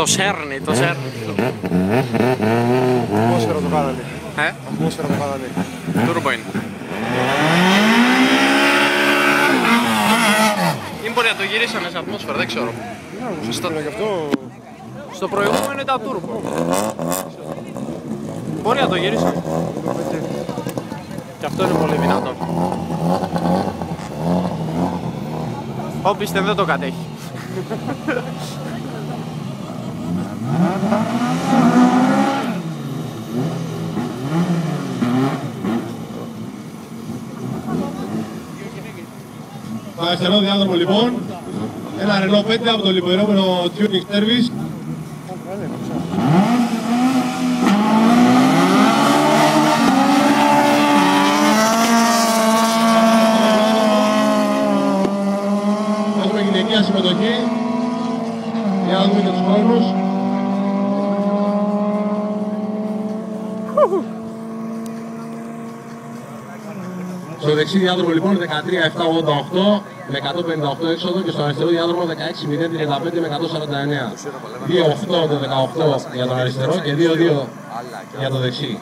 Το σέρνει, το σέρνει. Ατμόσφαιρα το κάνανε. Ατμόσφαιρα το κάνανε. Τούρμπο είναι. Ή μπορεί να το γυρίσανε σε ατμόσφαιρα, δεν ξέρω. Στο προηγούμενο ήταν τούρμπο. Μπορεί να το γυρίσανε. Και αυτό είναι πολύ δυνατό. Ο Πίστεν δεν το κατέχει. Στο αριστερό διάδρομο λοιπόν, ένα Renault 5 από το λιποερόμενο Tuning Service. Έχουμε γυναικεία συμμετοχή, για να δούμε και τους χρόνους. Στο δεξί διάδρομο λοιπόν 13.788 με 158 έξοδο και στο αριστερό διάδρομο 16.035 με 149. 2.8 το 18 για τον αριστερό και 2.2 για το δεξί.